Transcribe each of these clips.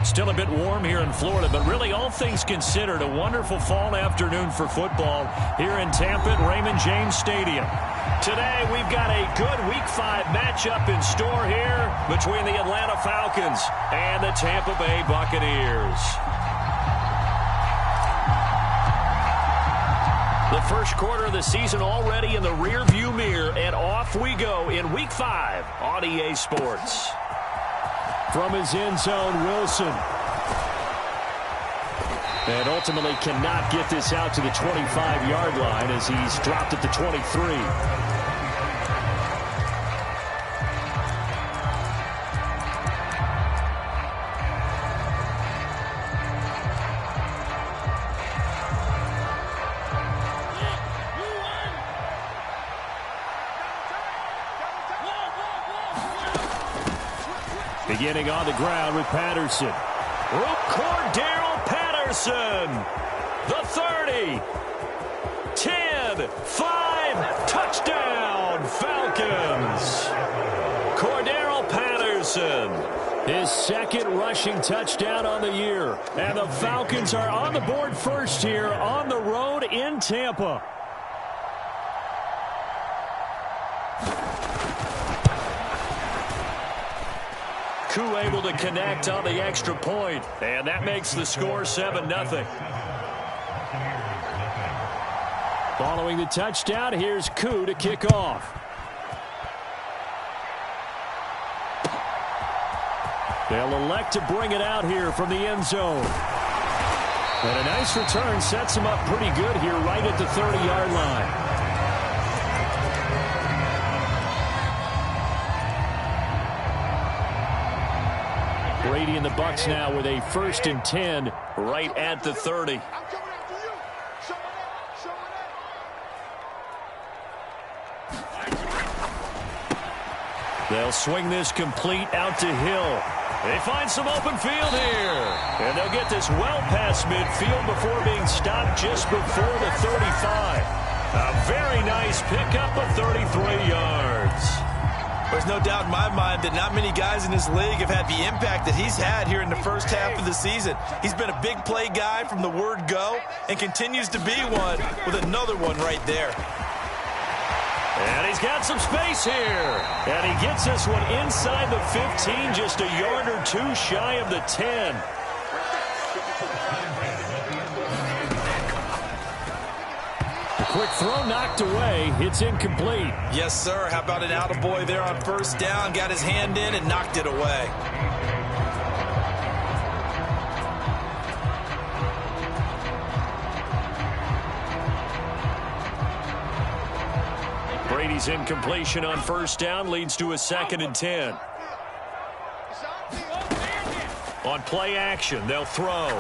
Still a bit warm here in Florida, but really all things considered, a wonderful fall afternoon for football here in Tampa at Raymond James Stadium. Today we've got a good Week 5 matchup in store here between the Atlanta Falcons and the Tampa Bay Buccaneers. The first quarter of the season already in the rearview mirror, and off we go in Week 5 on EA Sports. From his end zone, Wilson. And ultimately cannot get this out to the 25-yard line as he's dropped at the 23. Beginning on the ground with Patterson. Cordero Patterson. The 30. 10. 5. Touchdown, Falcons. Cordero Patterson. His second rushing touchdown on the year. And the Falcons are on the board first here on the road in Tampa. Koo able to connect on the extra point, and that makes the score 7-0. Following the touchdown, here's Koo to kick off. They'll elect to bring it out here from the end zone. And a nice return sets him up pretty good here right at the 30-yard line. Brady and the Bucs now with a 1st and 10 right at the 30. They'll swing this complete out to Hill. They find some open field here. And they'll get this well past midfield before being stopped just before the 35. A very nice pickup of 33 yards. There's no doubt in my mind that not many guys in this league have had the impact that he's had here in the first half of the season. He's been a big play guy from the word go and continues to be one with another one right there. And he's got some space here. And he gets this one inside the 15, just a yard or two shy of the 10. Quick throw knocked away. It's incomplete. Yes, sir. How about an attaboy there on first down? Got his hand in and knocked it away. Brady's incompletion on first down leads to a 2nd and 10. On play action, they'll throw.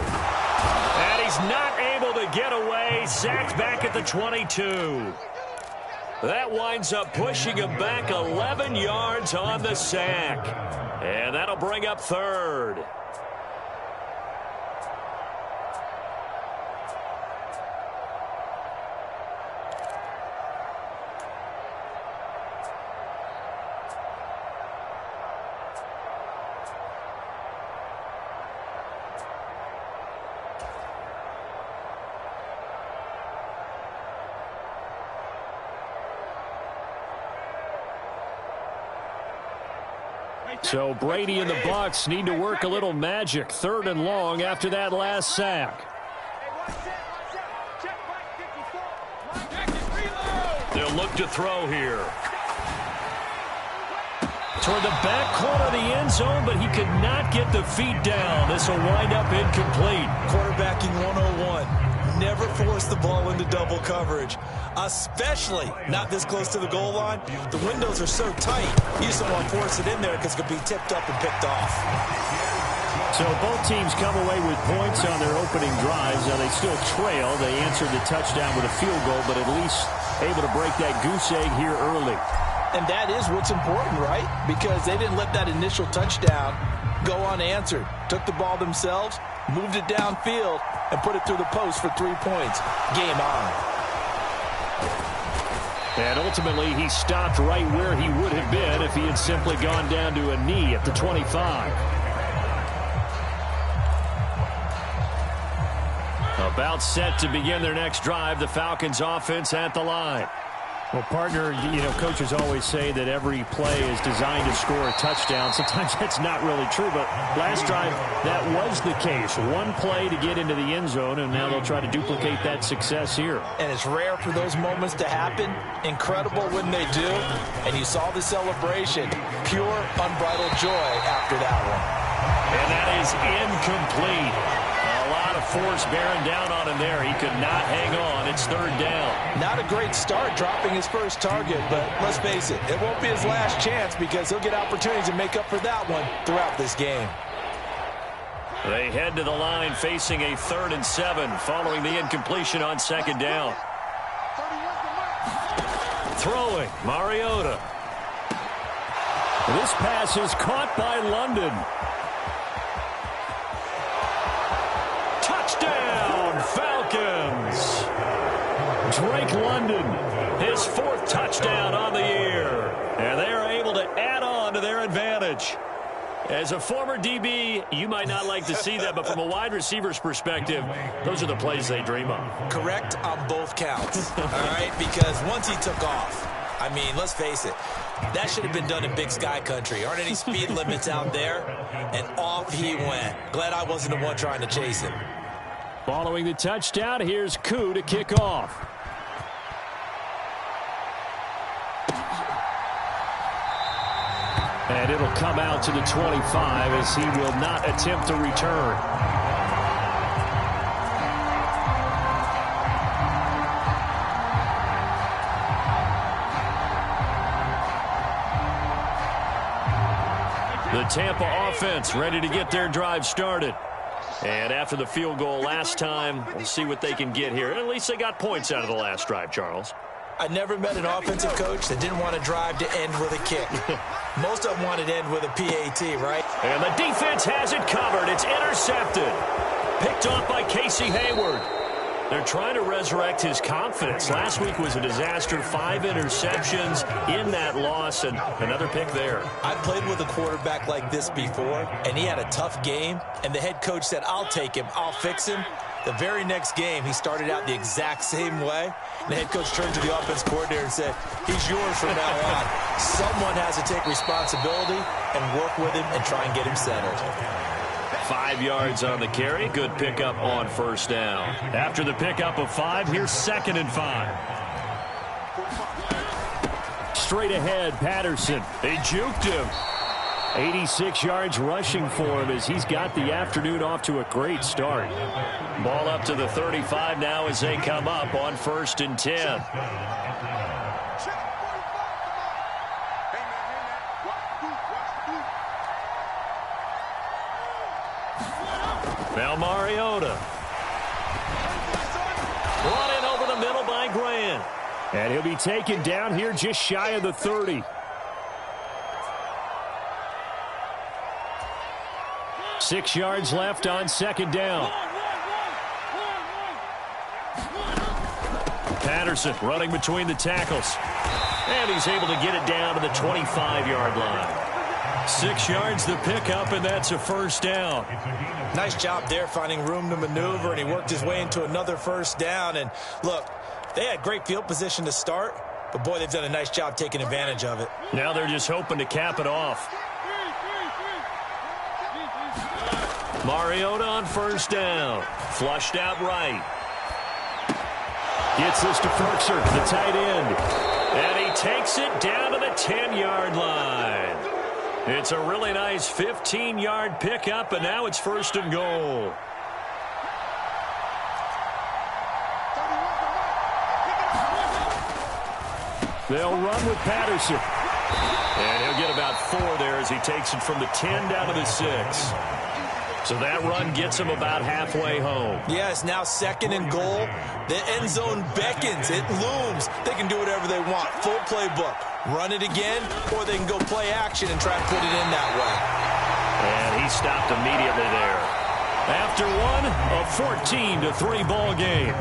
And he's not able to get away. Sacked back at the 22. That winds up pushing him back 11 yards on the sack. And that'll bring up 3rd. So Brady and the Bucs need to work a little magic. 3rd and long after that last sack. They'll look to throw here. Toward the back corner of the end zone, but he could not get the feet down. This will wind up incomplete. Quarterbacking 101. Never force the ball into double coverage, especially not this close to the goal line. The windows are so tight, you just don't want to force it in there because it could be tipped up and picked off. So both teams come away with points on their opening drives. Now they still trail. They answered the touchdown with a field goal, but at least able to break that goose egg here early. And that is what's important, right? Because they didn't let that initial touchdown go unanswered. Took the ball themselves, moved it downfield, and put it through the post for 3 points. Game on. And ultimately, he stopped right where he would have been if he had simply gone down to a knee at the 25. About set to begin their next drive, the Falcons offense at the line. Well, partner, coaches always say that every play is designed to score a touchdown. Sometimes that's not really true, but last drive, that was the case. One play to get into the end zone, and now they'll try to duplicate that success here. And it's rare for those moments to happen. Incredible when they do. And you saw the celebration. Pure, unbridled joy after that one. And that is incomplete. A lot of force bearing down on him there. He could not hang on. It's third down. Not a great start dropping his first target, but let's face it, it won't be his last chance because he'll get opportunities to make up for that one throughout this game. They head to the line facing a 3rd and 7 following the incompletion on second down. Throwing, Mariota. This pass is caught by London. Touchdown, Falcons. Drake London, his 4th touchdown on the year. And they are able to add on to their advantage. As a former DB, you might not like to see that, but from a wide receiver's perspective, those are the plays they dream of. Correct on both counts, all right? Because once he took off, I mean, let's face it, that should have been done in Big Sky country. Aren't any speed limits out there? And off he went. Glad I wasn't the one trying to chase him. Following the touchdown, here's Koo to kick off. And it'll come out to the 25 as he will not attempt to return. The Tampa offense ready to get their drive started. And after the field goal last time, we'll see what they can get here. And at least they got points out of the last drive, Charles. I never met an offensive coach that didn't want to drive to end with a kick. Most of them wanted to end with a PAT, right? And the defense has it covered. It's intercepted. Picked off by Casey Hayward. They're trying to resurrect his confidence. Last week was a disaster. 5 interceptions in that loss, and another pick there. I played with a quarterback like this before, and he had a tough game, and the head coach said, I'll take him, I'll fix him. The very next game, he started out the exact same way. The head coach turned to the offense coordinator and said, he's yours from now on. Someone has to take responsibility and work with him and try and get him centered. 5 yards on the carry. Good pickup on first down. After the pickup of 5, here's 2nd and 5. Straight ahead, Patterson. They juked him. 86 yards rushing for him as he's got the afternoon off to a great start. Ball up to the 35 now as they come up on 1st and 10. Now Mariota. Brought in over the middle by Grant. And he'll be taken down here just shy of the 30. 6 yards left on 2nd down. Patterson running between the tackles. And he's able to get it down to the 25-yard line. 6 yards the pickup, and that's a first down. Nice job there finding room to maneuver, and he worked his way into another first down. And look, they had great field position to start, but boy, they've done a nice job taking advantage of it. Now they're just hoping to cap it off. Mariota on first down. Flushed out right. Gets this to Ferkser, the tight end. And he takes it down to the 10-yard line. It's a really nice 15-yard pickup, and now it's 1st and goal. They'll run with Patterson. And he'll get about 4 there as he takes it from the 10 down to the 6. So that run gets him about halfway home. Yes, now 2nd and goal. The end zone beckons. It looms. They can do whatever they want. Full playbook. Run it again, or they can go play action and try to put it in that way. And he stopped immediately there. After one, a 14-3 ball game.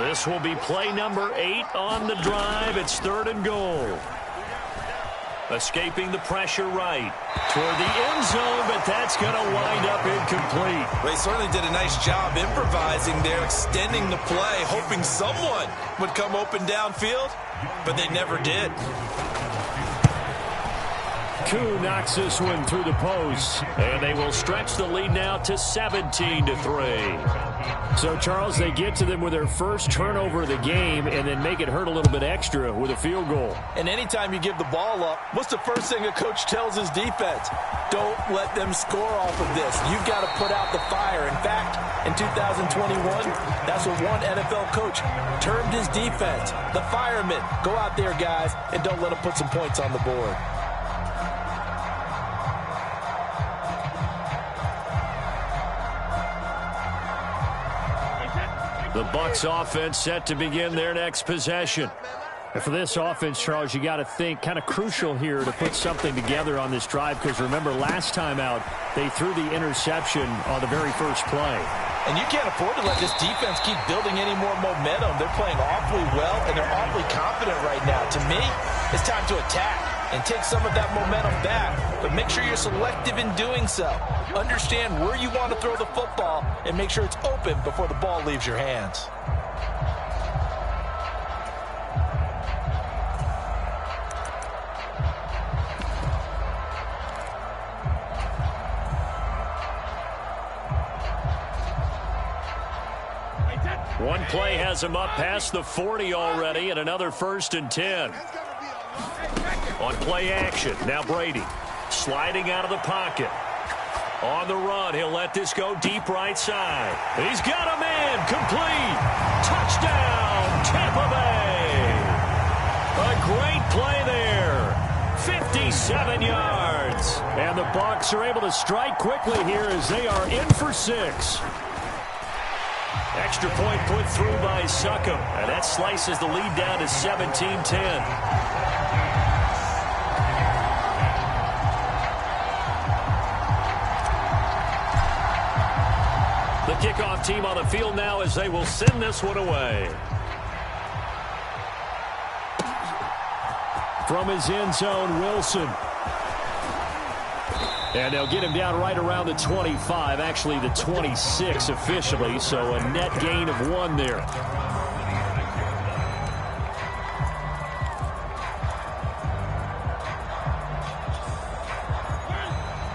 This will be play number 8 on the drive. It's 3rd and goal. Escaping the pressure right. Toward the end zone, but that's going to wind up incomplete. They certainly did a nice job improvising there, extending the play, hoping someone would come open downfield, but they never did. Koo knocks this one through the post, and they will stretch the lead now to 17-3. So, Charles, they get to them with their first turnover of the game and then make it hurt a little bit extra with a field goal. And anytime you give the ball up, what's the first thing a coach tells his defense? Don't let them score off of this. You've got to put out the fire. In fact, in 2021, that's what one NFL coach termed his defense, the firemen. Go out there, guys, and don't let them put some points on the board. The Bucs offense set to begin their next possession. And for this offense, Charles, you got to think kind of crucial here to put something together on this drive, because remember last time out they threw the interception on the very first play. And you can't afford to let this defense keep building any more momentum. They're playing awfully well, and they're awfully confident right now. To me, it's time to attack and take some of that momentum back, but make sure you're selective in doing so. Understand where you want to throw the football and make sure it's open before the ball leaves your hands. One play has him up past the 40 already, and another 1st and 10. On play action, now Brady sliding out of the pocket. On the run, he'll let this go deep right side. He's got a man, complete. Touchdown, Tampa Bay. A great play there. 57 yards. And the Bucs are able to strike quickly here as they are in for 6. Extra point put through by Succop, and that slices the lead down to 17-10. The kickoff team on the field now as they will send this one away. From his end zone, Wilson. And they'll get him down right around the 25, actually the 26 officially, so a net gain of 1 there.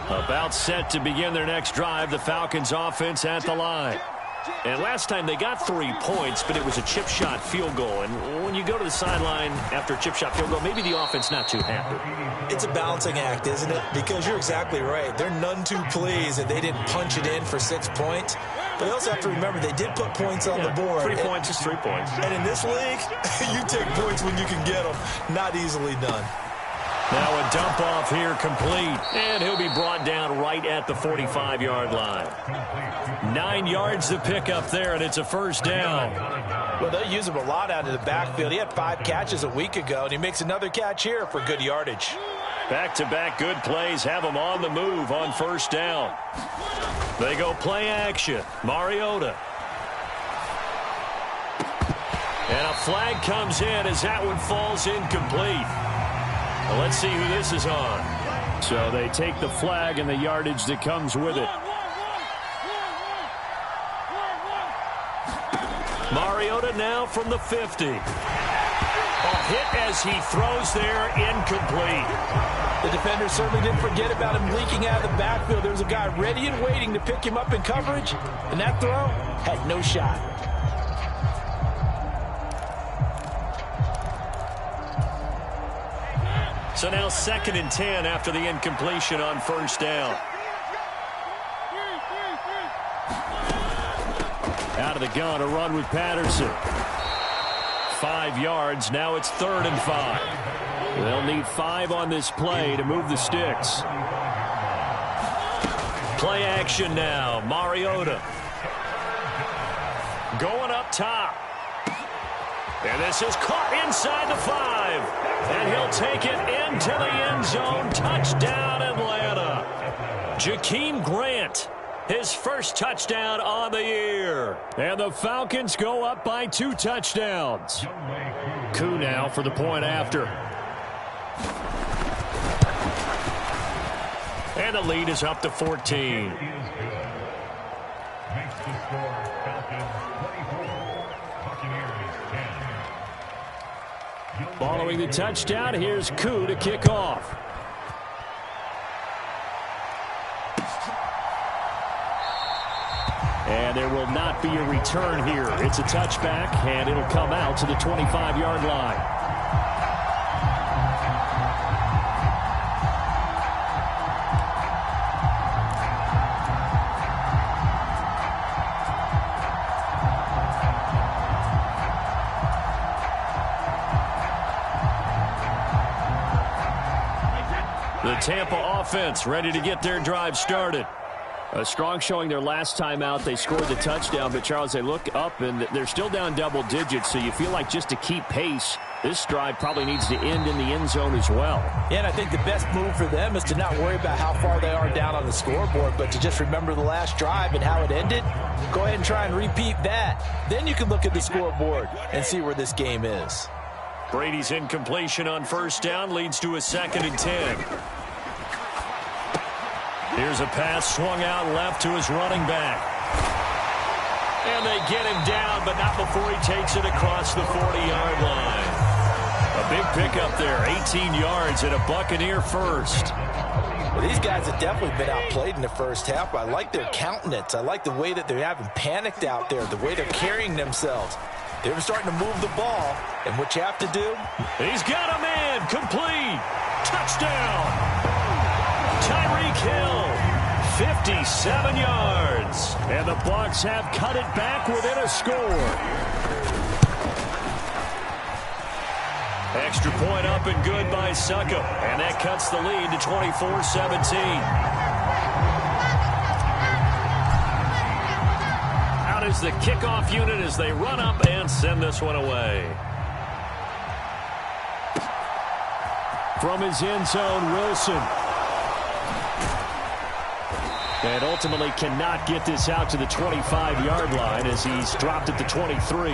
About set to begin their next drive, the Falcons offense at the line. And last time they got 3 points, but it was a chip shot field goal. And when you go to the sideline after a chip shot field goal, maybe the offense not too happy. It's a balancing act, isn't it? Because you're exactly right. They're none too pleased that they didn't punch it in for 6 points. But you also have to remember they did put points on the board. 3 points is 3 points. And in this league, you take points when you can get them. Not easily done. Now a dump off here complete. And he'll be brought down right at the 45-yard line. 9 yards to pick up there, and it's a 1st down. Well, they'll use him a lot out of the backfield. He had 5 catches a week ago, and he makes another catch here for good yardage. Back-to-back good plays have him on the move on 1st down. They go play action. Mariota. And a flag comes in as that one falls incomplete. Well, let's see who this is on. So they take the flag and the yardage that comes with it. Mariota now from the 50. A hit as he throws there, incomplete. The defender certainly didn't forget about him leaking out of the backfield. There was a guy ready and waiting to pick him up in coverage, and that throw had no shot. So now 2nd and 10 after the incompletion on 1st down. Out of the gun, a run with Patterson. 5 yards, now it's 3rd and 5. They'll need 5 on this play to move the sticks. Play action now, Mariota. Going up top. And this is caught inside the 5. And he'll take it into the end zone. Touchdown, Atlanta. Jakeem Grant, his 1st touchdown on the year. And the Falcons go up by 2 touchdowns. Koo now for the point after. And the lead is up to 14. Following the touchdown, here's Koo to kick off. And there will not be a return here. It's a touchback, and it'll come out to the 25-yard line. The Tampa offense ready to get their drive started. A strong showing their last time out. They scored the touchdown, but, Charles, they look up, and they're still down double digits, so you feel like just to keep pace, this drive probably needs to end in the end zone as well. Yeah, and I think the best move for them is to not worry about how far they are down on the scoreboard, but to just remember the last drive and how it ended. Go ahead and try and repeat that. Then you can look at the scoreboard and see where this game is. Brady's incompletion on first down leads to a 2nd and 10. Here's a pass swung out left to his running back. And they get him down, but not before he takes it across the 40-yard line. A big pickup there, 18 yards and a Buccaneer first. Well, these guys have definitely been outplayed in the first half. I like their countenance. I like the way that they're having panicked out there, the way they're carrying themselves. They're starting to move the ball, and what you have to do? He's got a man, complete, touchdown. Tyreek Hill, 57 yards. And the Bucs have cut it back within a score. Extra point up and good by Succop. And that cuts the lead to 24-17. Out is the kickoff unit as they run up and send this one away. From his end zone, Wilson. And ultimately cannot get this out to the 25-yard line as he's dropped at the 23.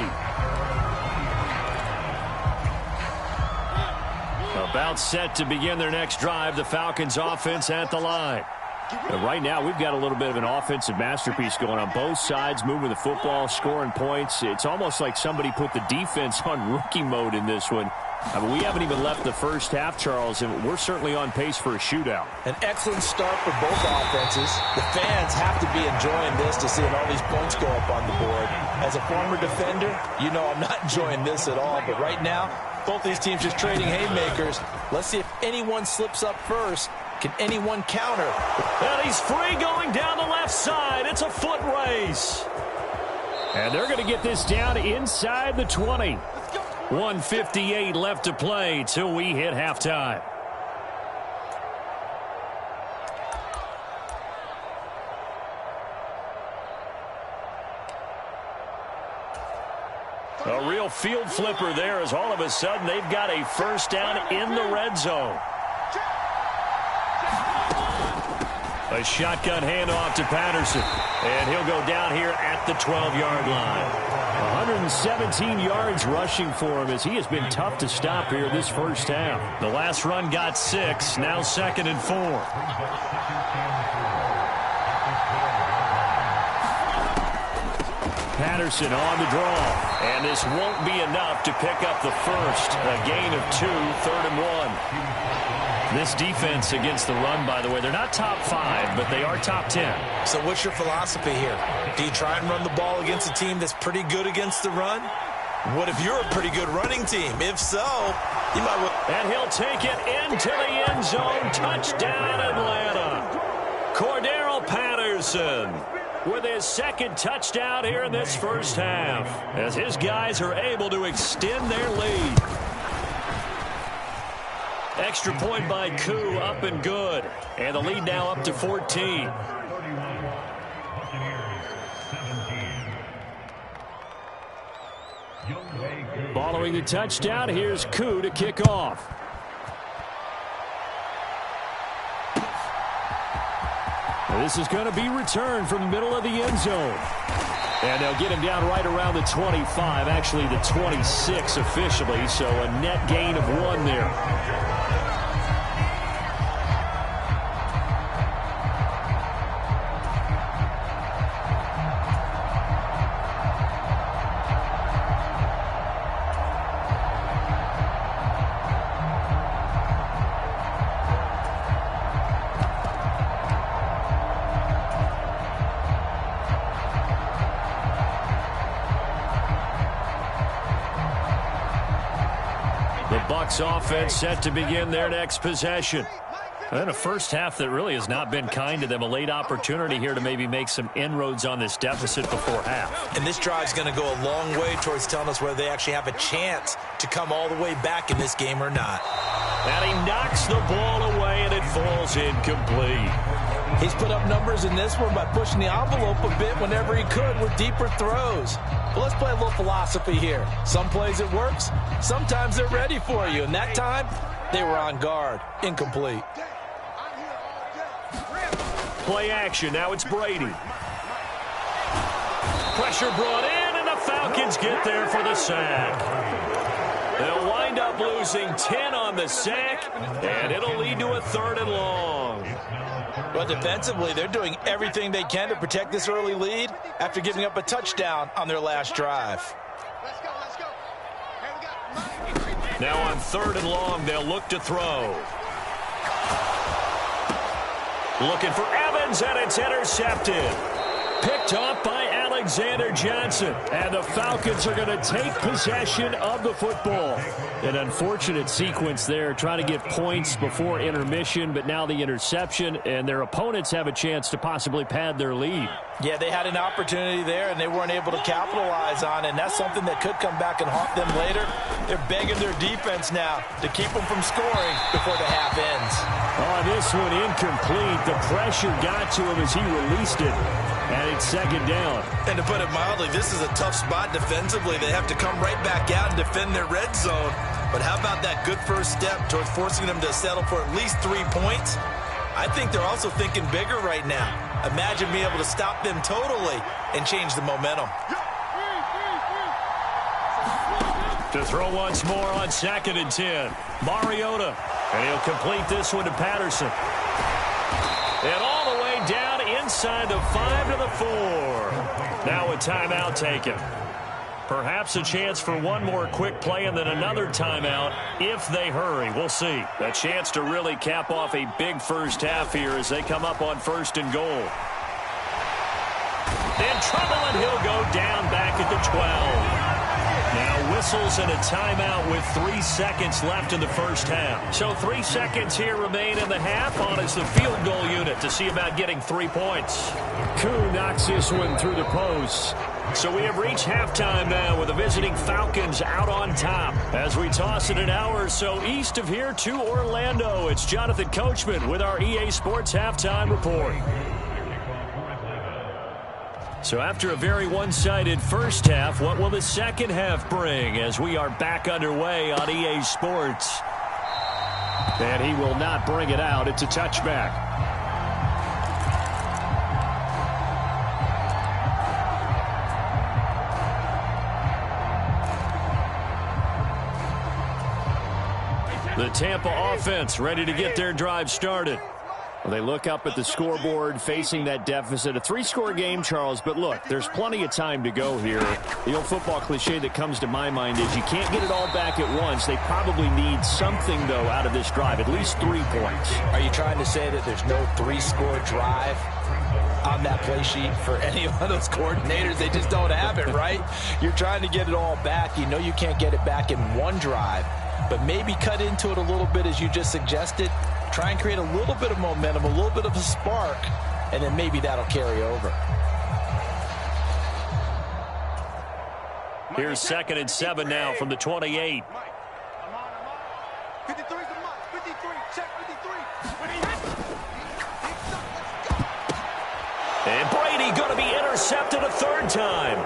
About set to begin their next drive, the Falcons offense at the line. And right now, we've got a little bit of an offensive masterpiece going on both sides, moving the football, scoring points. It's almost like somebody put the defense on rookie mode in this one. I mean, we haven't even left the first half, Charles, and we're certainly on pace for a shootout. An excellent start for both offenses. The fans have to be enjoying this to seeing all these points go up on the board. As a former defender, you know I'm not enjoying this at all. But right now, both these teams just trading haymakers. Let's see if anyone slips up first. Can anyone counter? And he's free going down the left side. It's a foot race. And they're going to get this down inside the 20. 1:58 left to play till we hit halftime. A real field flipper there as all of a sudden they've got a first down in the red zone. A shotgun handoff to Patterson. And he'll go down here at the 12-yard line. 117 yards rushing for him as he has been tough to stop here this first half. The last run got 6, now 2nd and 4. Patterson on the draw. And this won't be enough to pick up the first. A gain of 2, 3rd and 1. This defense against the run, by the way, they're not top 5, but they are top 10. So what's your philosophy here? Do you try and run the ball against a team that's pretty good against the run? What if you're a pretty good running team? If so, you might... And he'll take it into the end zone. Touchdown, Atlanta. Cordero Patterson with his 2nd touchdown here in this first half, as his guys are able to extend their lead. Extra point by Koo, up and good. And the lead now up to 14. Following the touchdown, here's Koo to kick off. This is going to be returned from the middle of the end zone. And they'll get him down right around the 25, actually the 26 officially, so a net gain of 1 there. Bucs offense set to begin their next possession. And a first half that really has not been kind to them. A late opportunity here to maybe make some inroads on this deficit before half. And this drive's going to go a long way towards telling us whether they actually have a chance to come all the way back in this game or not. And he knocks the ball away, and it falls incomplete. He's put up numbers in this one by pushing the envelope a bit whenever he could with deeper throws. But let's play a little philosophy here. Some plays it works. Sometimes they're ready for you. And that time, they were on guard. Incomplete. Play action. Now it's Brady. Pressure brought in, and the Falcons get there for the sack. They'll wind up losing 10 on the sack, and it'll lead to a 3rd and long. But defensively, they're doing everything they can to protect this early lead after giving up a touchdown on their last drive. Now on 3rd and long, they'll look to throw. Looking for Evans, and it's intercepted. Picked off by Alexander Johnson. And the Falcons are going to take possession of the football. An unfortunate sequence there, trying to get points before intermission, but now the interception, and their opponents have a chance to possibly pad their lead. Yeah, they had an opportunity there, and they weren't able to capitalize on it, and that's something that could come back and haunt them later. They're begging their defense now to keep them from scoring before the half ends. Oh, this one incomplete. The pressure got to him as he released it, and it's 2nd down. And to put it mildly, this is a tough spot defensively. They have to come right back out and defend their red zone. But how about that good first step towards forcing them to settle for at least 3 points? I think they're also thinking bigger right now. Imagine being able to stop them totally and change the momentum. To throw once more on 2nd and 10. Mariota. And he'll complete this one to Patterson. And all the way down inside the 5 to the 4. Now a timeout taken. Perhaps a chance for one more quick play and then another timeout if they hurry. We'll see. A chance to really cap off a big first half here as they come up on 1st and goal. In trouble, and he'll go down back at the 12. Now whistles and a timeout with 3 seconds left in the first half. So 3 seconds here remain in the half on as the field goal unit to see about getting 3 points. Koo knocks this one through the post. So we have reached halftime now with the visiting Falcons out on top. As we toss it an hour or so east of here to Orlando, it's Jonathan Coachman with our EA Sports Halftime Report. So after a very one-sided first half, what will the second half bring as we are back underway on EA Sports? And he will not bring it out. It's a touchback. The Tampa offense ready to get their drive started. Well, they look up at the scoreboard facing that deficit. A 3-score game, Charles, but look, there's plenty of time to go here. The old football cliche that comes to my mind is you can't get it all back at once. They probably need something, though, out of this drive, at least 3 points. Are you trying to say that there's no 3-score drive on that play sheet for any one of those coordinators? They just don't have it, right? You're trying to get it all back. You know you can't get it back in one drive, but maybe cut into it a little bit as you just suggested. Try and create a little bit of momentum, a little bit of a spark, and then maybe that'll carry over. Here's 2nd and 7 now from the 28. 53 is the mark. 53. Check 53. And Brady going to be intercepted a 3rd time.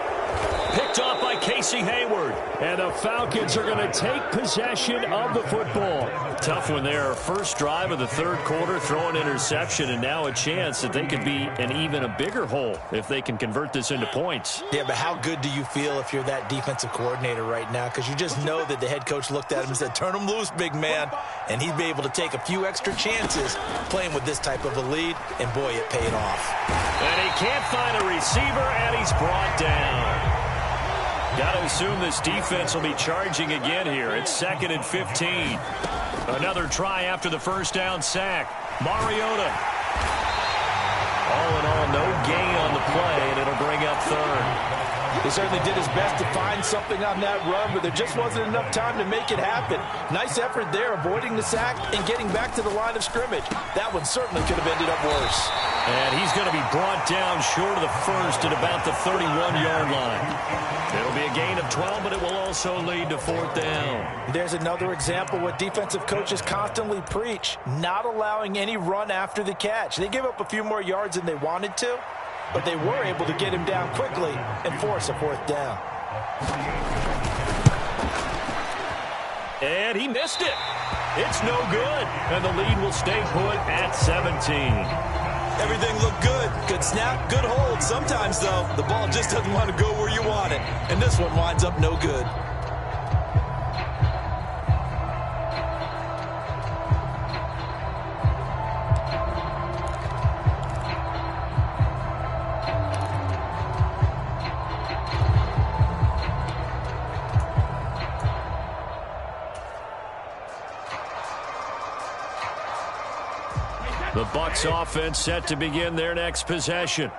Picked off by Casey Hayward. And the Falcons are going to take possession of the football. Tough one there. First drive of the 3rd quarter, throw an interception, and now a chance that they could be in even a bigger hole if they can convert this into points. Yeah, but how good do you feel if you're that defensive coordinator right now? Because you just know that the head coach looked at him and said, turn him loose, big man. And he'd be able to take a few extra chances playing with this type of a lead, and boy, it paid off. And he can't find a receiver, and he's brought down. Got to assume this defense will be charging again here. It's 2nd and 15. Another try after the first down sack. Mariota. All in all, no gain on the play, and it'll bring up 3rd. He certainly did his best to find something on that run, but there just wasn't enough time to make it happen. Nice effort there, avoiding the sack and getting back to the line of scrimmage. That one certainly could have ended up worse. And he's going to be brought down short of the first at about the 31-yard line. It'll be a gain of 12, but it will also lead to 4th down. There's another example what defensive coaches constantly preach, not allowing any run after the catch. They gave up a few more yards than they wanted to, but they were able to get him down quickly and force a 4th down. And he missed it. It's no good. And the lead will stay put at 17. Everything looked good. Good snap, good hold. Sometimes, though, the ball just doesn't want to go where you want it. And this one winds up no good. The Bucs offense set to begin their next possession.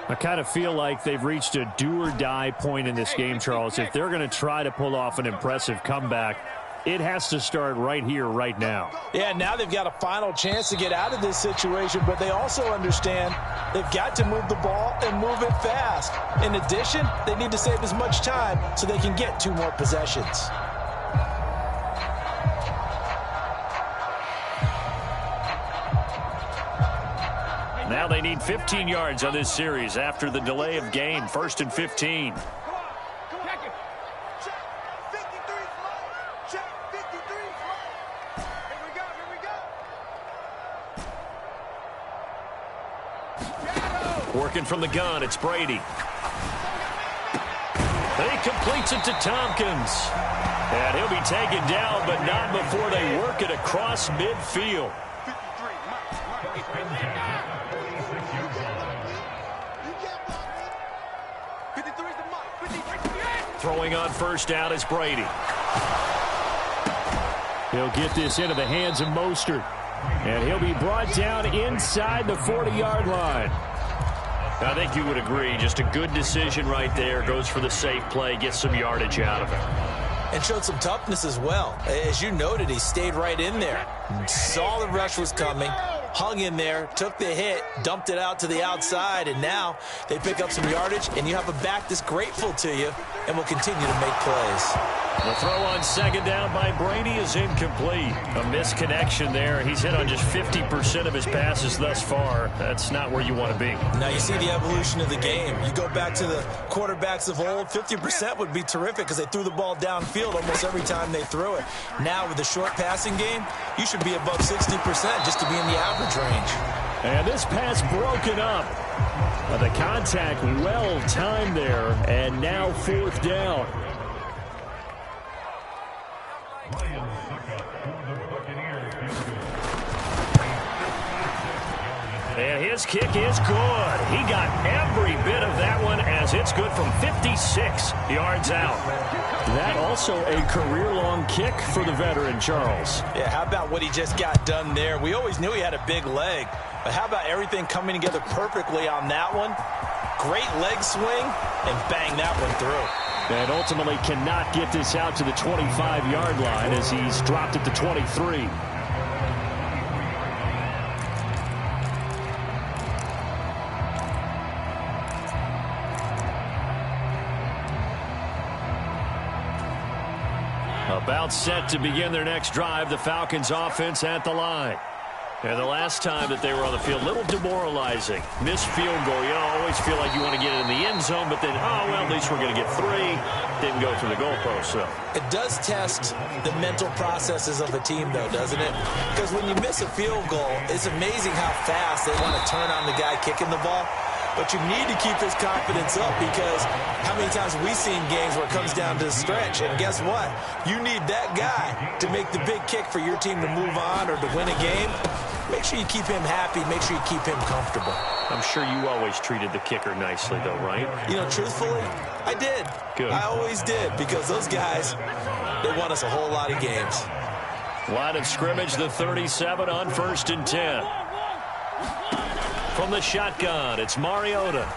I kind of feel like they've reached a do-or-die point in this game, Charles. If they're going to try to pull off an impressive comeback, it has to start right here, right now. Yeah, now they've got a final chance to get out of this situation, but they also understand they've got to move the ball and move it fast. In addition, they need to save as much time so they can get 2 more possessions. Now they need 15 yards on this series after the delay of game. 1st and 15. Working from the gun, it's Brady. He completes it to Tompkins. And he'll be taken down, but not before they work it across midfield. Throwing on 1st down is Brady. He'll get this into the hands of Mostert. And he'll be brought down inside the 40-yard line. I think you would agree. Just a good decision right there. Goes for the safe play. Gets some yardage out of it. And showed some toughness as well. As you noted, he stayed right in there. Saw the rush was coming. Hung in there, took the hit, dumped it out to the outside, and now they pick up some yardage, and you have a back that's grateful to you and will continue to make plays. The throw on 2nd down by Brady is incomplete. A misconnection there. He's hit on just 50% of his passes thus far. That's not where you want to be. Now you see the evolution of the game. You go back to the quarterbacks of old, 50% would be terrific because they threw the ball downfield almost every time they threw it. Now with the short passing game, you should be above 60% just to be in the average range. And this pass broken up. The contact well timed there, and now 4th down. And his kick is good. He got every bit of that one as it's good from 56 yards out. That also a career-long kick for the veteran, Charles. Yeah, how about what he just got done there? We always knew he had a big leg, but how about everything coming together perfectly on that one? Great leg swing, and bang that one through. And ultimately cannot get this out to the 25-yard line as he's dropped at the 23. About set to begin their next drive, the Falcons offense at the line. And the last time that they were on the field, a little demoralizing. Missed field goal. You always feel like you want to get it in the end zone, but then, oh, well, at least we're going to get 3. Didn't go through the goalpost, so. It does test the mental processes of a team, though, doesn't it? Because when you miss a field goal, it's amazing how fast they want to turn on the guy kicking the ball. But you need to keep his confidence up because how many times we've seen games where it comes down to the stretch, and guess what? You need that guy to make the big kick for your team to move on or to win a game. Make sure you keep him happy. Make sure you keep him comfortable. I'm sure you always treated the kicker nicely, though, right? You know, truthfully, I did. Good. I always did because those guys, they won us a whole lot of games. Line of scrimmage, the 37 on 1st and 10. From the shotgun, it's Mariota.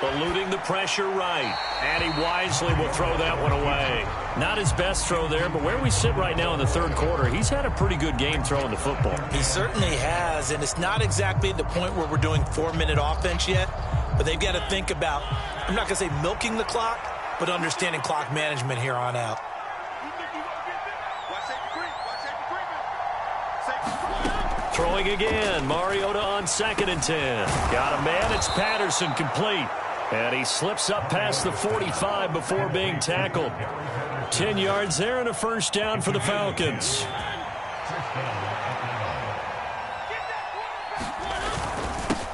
Eluding the pressure right. And he wisely will throw that one away. Not his best throw there, but where we sit right now in the third quarter, he's had a pretty good game throwing the football. He certainly has, and it's not exactly the point where we're doing 4-minute offense yet, but they've got to think about, I'm not going to say milking the clock, but understanding clock management here on out. Throwing again, Mariota on 2nd and 10. Got a man, it's Patterson, complete. And he slips up past the 45 before being tackled. 10 yards there and a first down for the Falcons.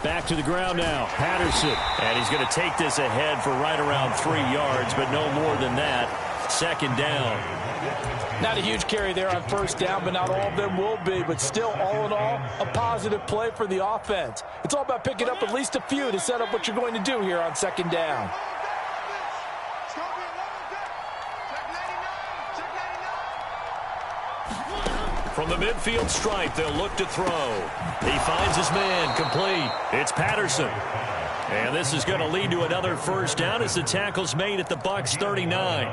Back to the ground now, Patterson. And he's going to take this ahead for right around 3 yards, but no more than that. 2nd down. Not a huge carry there on first down, but not all of them will be. But still, all in all, a positive play for the offense. It's all about picking up at least a few to set up what you're going to do here on 2nd down. From the midfield stripe, they'll look to throw. He finds his man, complete. It's Patterson. And this is going to lead to another first down as the tackle's made at the Bucs 39.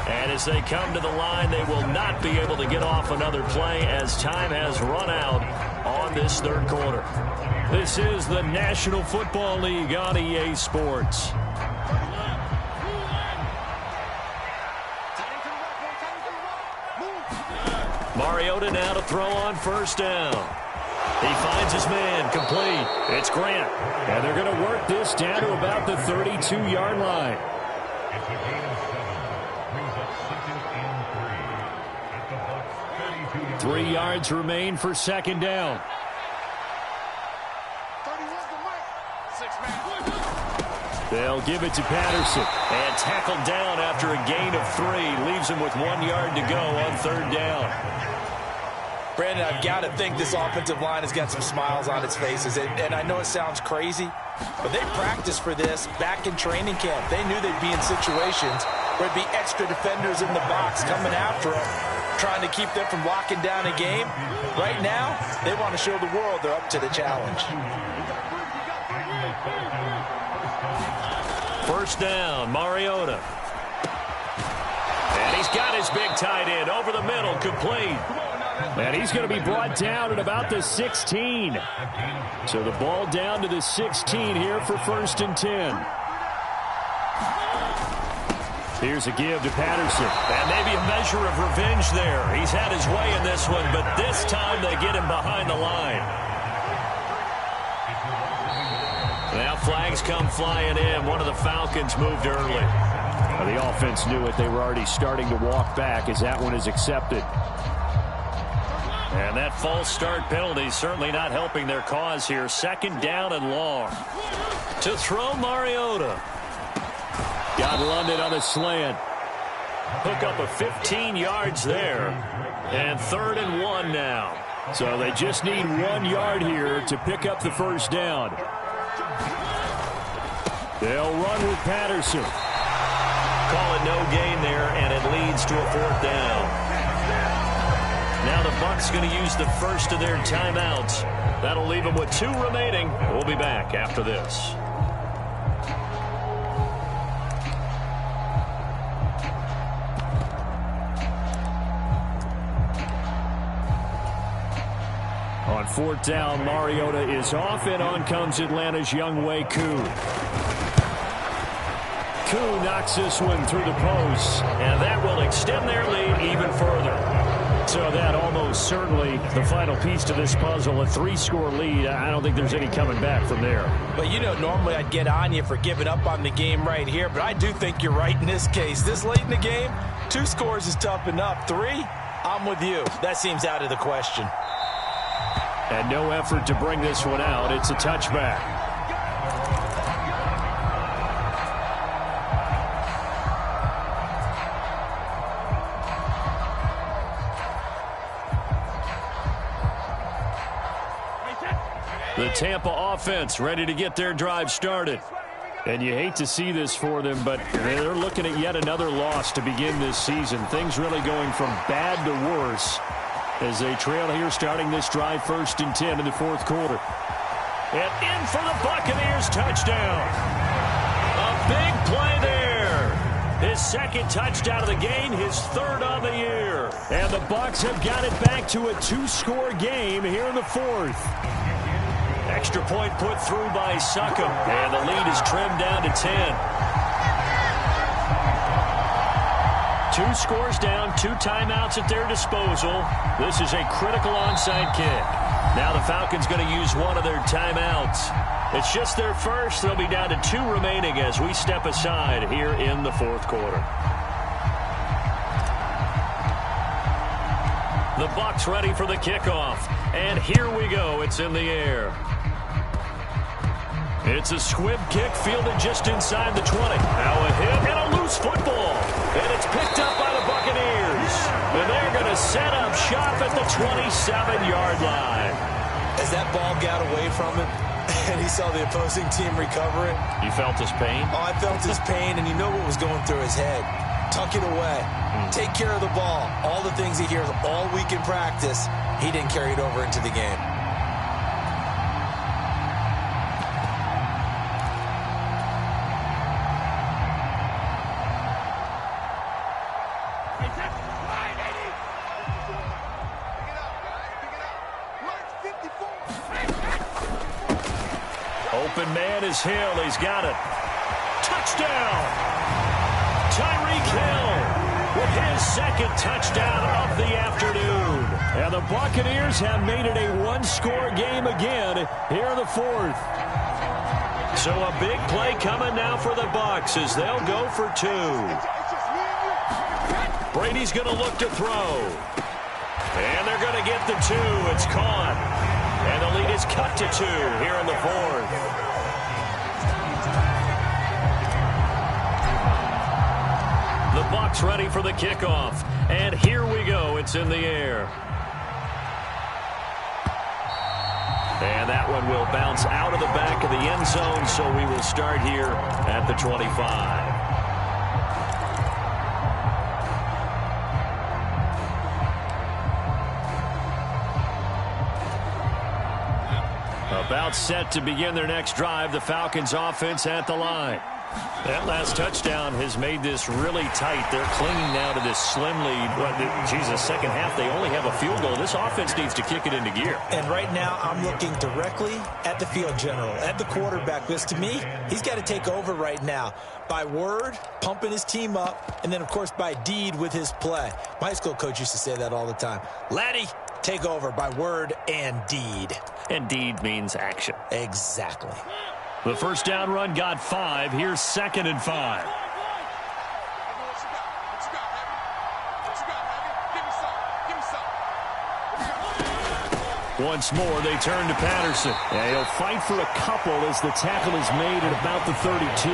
And as they come to the line, they will not be able to get off another play as time has run out on this third quarter. This is the National Football League on EA Sports. Mariota now to throw on first down. He finds his man, complete. It's Grant. And they're going to work this down to about the 32-yard line. 3 yards remain for 2nd down. They'll give it to Patterson. And tackled down after a gain of 3. Leaves him with 1 yard to go on 3rd down. Brandon, I've got to think this offensive line has got some smiles on its faces. And I know it sounds crazy, but they practiced for this back in training camp. They knew they'd be in situations where it'd be extra defenders in the box coming after them, trying to keep them from locking down a game. Right now, they want to show the world they're up to the challenge. First down, Mariota. And he's got his big tight end over the middle, complete. And he's going to be brought down at about the 16. So the ball down to the 16 here for 1st and 10. Here's a give to Patterson. And maybe a measure of revenge there. He's had his way in this one, but this time they get him behind the line. Now flags come flying in. One of the Falcons moved early. Well, the offense knew it. They were already starting to walk back as that one is accepted. And that false start penalty certainly not helping their cause here. 2nd down and long. To throw, Mariota. Got London on a slant. Hook up a 15 yards there. And 3rd and 1 now. So they just need 1 yard here to pick up the first down. They'll run with Patterson. Call it no gain there, and it leads to a 4th down. Now the Bucs going to use the first of their timeouts. That'll leave them with 2 remaining. We'll be back after this. On 4th down, Mariota is off, and on comes Atlanta's Younghoe Koo. Koo knocks this one through the post, and that will extend their lead even further. So that almost certainly the final piece to this puzzle, a 3-score lead. I don't think there's any coming back from there. But, you know, normally I'd get on you for giving up on the game right here, but I do think you're right in this case. This late in the game, 2 scores is tough enough. 3, I'm with you. That seems out of the question. And no effort to bring this one out. It's a touchback. The Tampa offense ready to get their drive started. And you hate to see this for them, but they're looking at yet another loss to begin this season. Things really going from bad to worse as they trail here starting this drive 1st and 10 in the 4th quarter. And in for the Buccaneers touchdown. A big play there. His second touchdown of the game, his third of the year. And the Bucs have got it back to a 2-score game here in the fourth. Extra point put through by Succop. And the lead is trimmed down to 10. 2 scores down, 2 timeouts at their disposal. This is a critical onside kick. Now the Falcons going to use one of their timeouts. It's just their first. They'll be down to 2 remaining as we step aside here in the fourth quarter. The Bucs ready for the kickoff. And here we go. It's in the air. It's a squib kick fielded just inside the 20. Now a hit and a loose football. And it's picked up by the Buccaneers. And they're going to set up shop at the 27-yard line. As that ball got away from him, and he saw the opposing team recover it. You felt his pain? Oh, I felt his pain, and you know what was going through his head. Tuck it away. Take care of the ball. All the things he hears all week in practice, he didn't carry it over into the game. Open man is Hill. He's got it. Touchdown! Tyreek Hill with his second touchdown of the afternoon. And the Buccaneers have made it a 1-score game again here in the fourth. So a big play coming now for the Bucs as they'll go for 2. Brady's going to look to throw. And they're going to get the 2. It's caught. And the lead is cut to 2 here in the fourth. The Bucs ready for the kickoff. And here we go. It's in the air. And that one will bounce out of the back of the end zone, so we will start here at the 25. About set to begin their next drive, the Falcons offense at the line. That last touchdown has made this really tight. They're clinging now to this slim lead. Second half, they only have a field goal. This offense needs to kick it into gear. And right now, I'm looking directly at the field general, at the quarterback, because to me, he's got to take over right now. By word, pumping his team up, and then, of course, by deed with his play. My high school coach used to say that all the time. Laddie, take over by word and deed. And deed means action. Exactly. The first down run got 5. Here's 2nd and 5. Once more, they turn to Patterson. And he'll fight for a couple as the tackle is made at about the 32.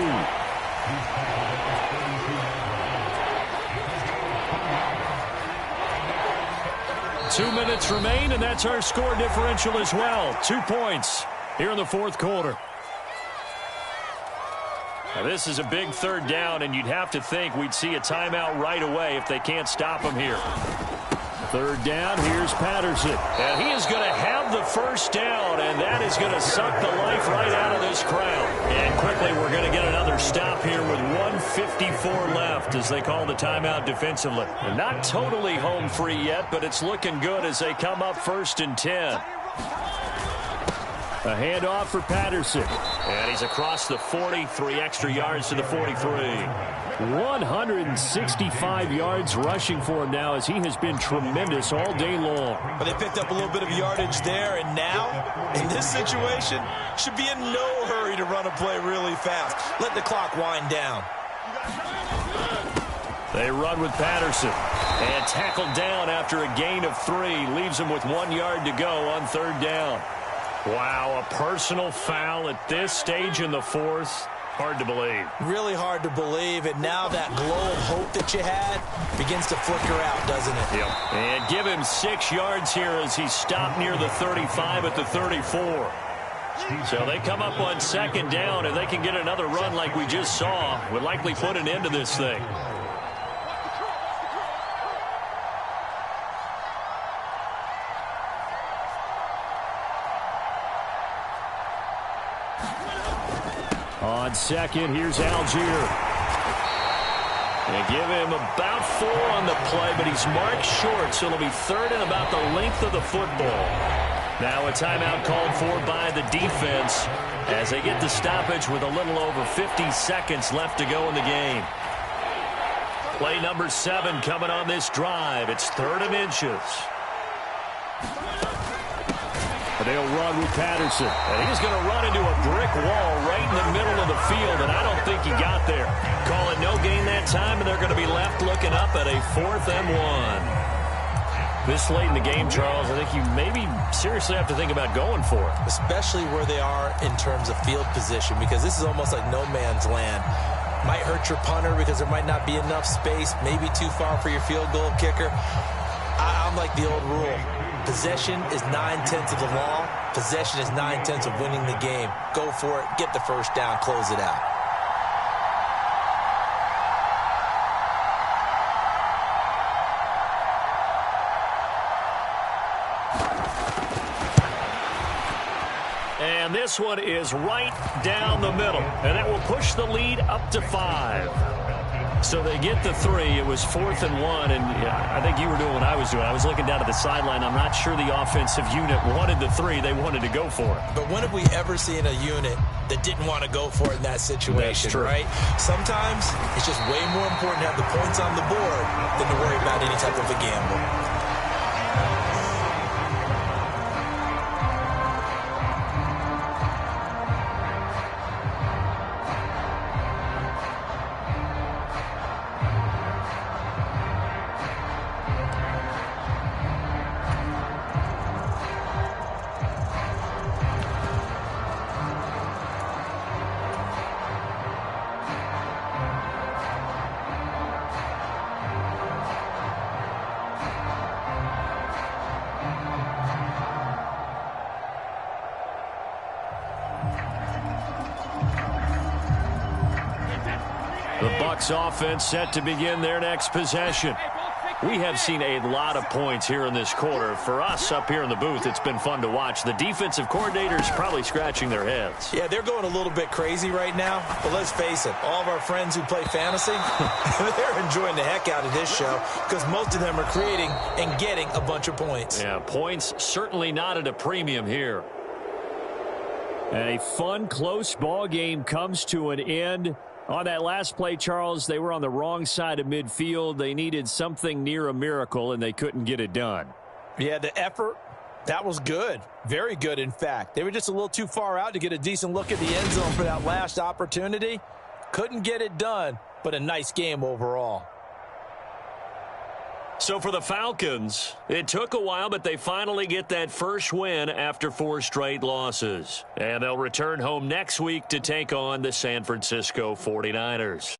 Two minutes remain, and that's our score differential as well. 2 points here in the fourth quarter. Now, this is a big third down, and you'd have to think we'd see a timeout right away if they can't stop him here. Third down, here's Patterson. And he is going to have the first down, and that is going to suck the life right out of this crowd. And quickly, we're going to get another stop here with 1:54 left as they call the timeout defensively. And not totally home free yet, but it's looking good as they come up 1st and 10. A handoff for Patterson. And he's across the 40, 3 extra yards to the 43. 165 yards rushing for him now as he has been tremendous all day long. But they picked up a little bit of yardage there, and now, in this situation, should be in no hurry to run a play really fast. Let the clock wind down. They run with Patterson. And tackled down after a gain of 3. Leaves him with 1 yard to go on third down. Wow, a personal foul at this stage in the fourth. Hard to believe. Really hard to believe, and now that glow of hope that you had begins to flicker out, doesn't it? Yep. And give him 6 yards here as he stopped near the 35 at the 34. So they come up on second down, and they can get another run like we just saw. Would likely put an end to this thing. On second, here's Algier. They give him about 4 on the play, but he's marked short, so it'll be third and about the length of the football. Now a timeout called for by the defense as they get the stoppage with a little over 50 seconds left to go in the game. Play number 7 coming on this drive. It's 3rd and inches. They'll run with Patterson. And he's going to run into a brick wall right in the middle of the field, and I don't think he got there. Call it no gain that time, and they're going to be left looking up at a 4th and 1. This late in the game, Charles, I think you maybe seriously have to think about going for it. Especially where they are in terms of field position, because this is almost like no man's land. Might hurt your punter because there might not be enough space, maybe too far for your field goal kicker. I'm like the old rule. Possession is 9/10 of the law. Possession is 9/10 of winning the game. Go for it. Get the first down. Close it out. And this one is right down the middle. And that will push the lead up to 5. So they get the 3. It was 4th and 1, and I think you were doing what I was doing. I was looking down at the sideline. I'm not sure the offensive unit wanted the 3. They wanted to go for it. But when have we ever seen a unit that didn't want to go for it in that situation, That's true. right? Sometimes it's just way more important to have the points on the board than to worry about any type of a gamble. The Bucs offense set to begin their next possession. We have seen a lot of points here in this quarter. For us up here in the booth, it's been fun to watch. The defensive coordinators probably scratching their heads. Yeah, they're going a little bit crazy right now. But let's face it, all of our friends who play fantasy, they're enjoying the heck out of this show because most of them are creating and getting a bunch of points. Yeah, points certainly not at a premium here. And a fun, close ball game comes to an end. On that last play, Charles, they were on the wrong side of midfield. They needed something near a miracle, and they couldn't get it done. Yeah, the effort, that was good. Very good, in fact. They were just a little too far out to get a decent look at the end zone for that last opportunity. Couldn't get it done, but a nice game overall. So for the Falcons, it took a while, but they finally get that first win after 4 straight losses. And they'll return home next week to take on the San Francisco 49ers.